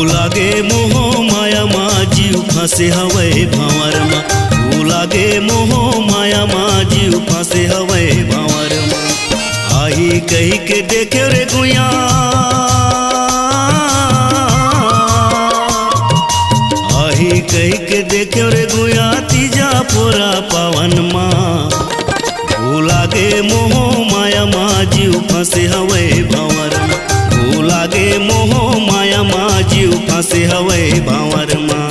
लागे मोह माया मा जीव फंसे हवे भावर मा। लागे मोह माया मा जीव फंसे हवे भावर मा। आई कही के देखे रे गुया, आई कही के देखे रे गुया तीजा पूरा पावन मा। लागे मोह माया मा जीव फंसे हवे भावर मा। लागे मोह माया मा जीव फंसे हवे भावर मा।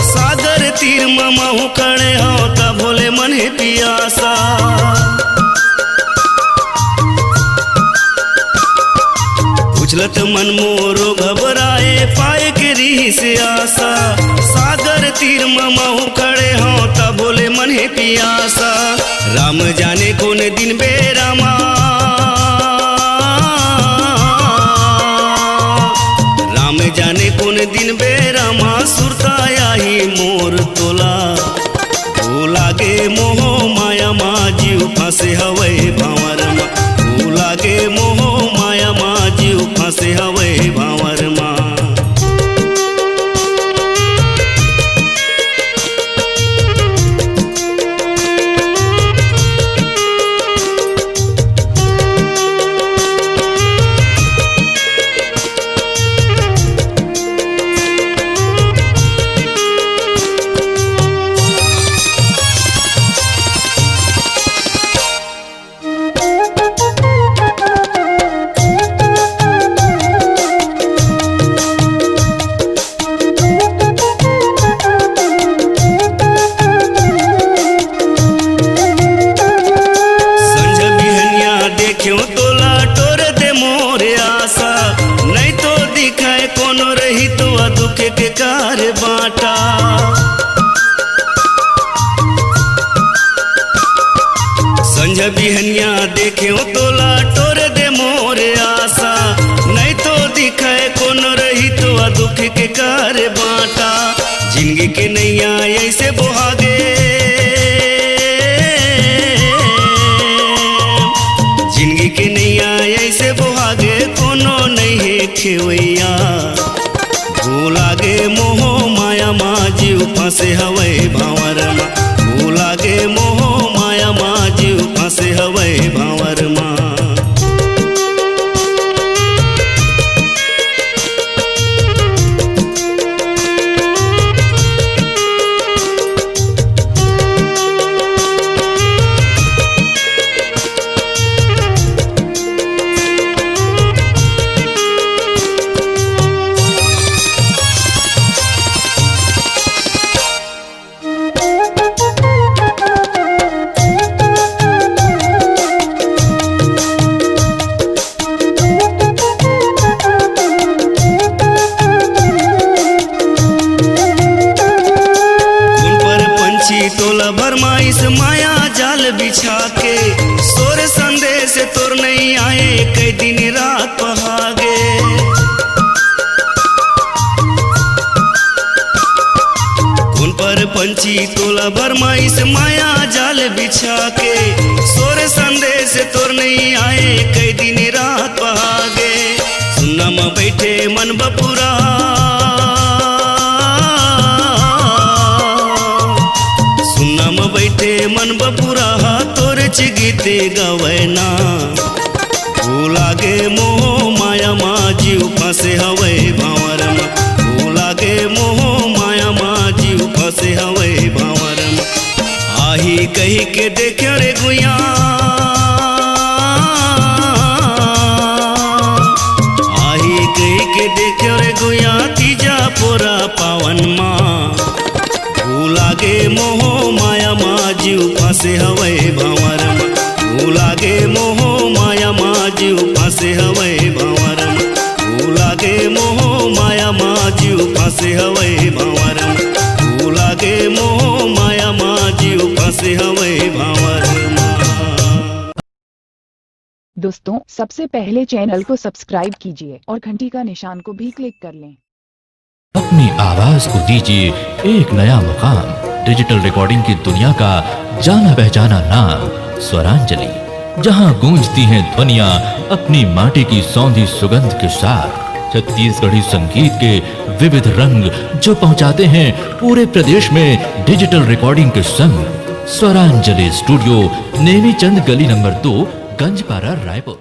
सागर तीर ममाहू खड़े हो ता भोले मन है पियासा। उछलत मन मोरो घबराए पाए के री से आशा। सागर तीर ममाहू खड़े हो ता भोले मन है पियासा। राम जाने कौन दिन बेरामा, राम जाने कौन दिन बेरामा। सुरता ही मोर तोला लागे मोह माया मा जीव फंसे हवे भावर मा। लागे मोह माया मा जीव फंसे हवे भावर मा। क्यों तोला टोर दे मोरे आशा। नहीं तो दिखाए कोनो रही तो दुख के कार बाटा। संझ बिहनिया देखे तोला टोर दे मोरे आशा। नहीं तो दिखाए कोनो रही तो दुख के कार बाटा। जिंदगी के नैया ऐसे बोहागे, जिंदगी के नैया ऐसे बोहागे कोनो नहीं है खेवैया। लागे मोह माया मा जीव फंसे हवे भावर मा। लागे मोह माया मा जीव फंसे हवे भावर मा। तोला भरमाइश माया जाल बिछा के। सोर संदेश तोर नहीं आए कई दिन रात पहागे। कौन पर पंछी तोला भरमाइश माया जाल बिछा के। सोर संदेश तोर नहीं आए कई दिन रात पहागे। सुनना में बैठे मन बपुरा, बैठे मन बपुरा तोर गीते गवैना। लागे मोह माया मा जीव फंसे हवे भावर मा। लागे मोह माया मा जीव फंसे हवे भावर मा। आही कही के देखे रे गुया, आही कही के देखे रे गुया तीजा पूरा पावन मा। दोस्तों, सबसे पहले चैनल को सब्सक्राइब कीजिए और घंटी का निशान को भी क्लिक कर लें। अपनी आवाज को दीजिए एक नया मुकाम। डिजिटल रिकॉर्डिंग की दुनिया का जाना पहचाना नाम स्वरांजलि, जहां गूंजती हैं ध्वनियां अपनी माटी की सौंधी सुगंध के साथ। छत्तीसगढ़ी संगीत के विविध रंग जो पहुंचाते हैं पूरे प्रदेश में डिजिटल रिकॉर्डिंग के संग। स्वरांजलि स्टूडियो, नेमी चंद गली नंबर 2, गंजपारा, रायपुर।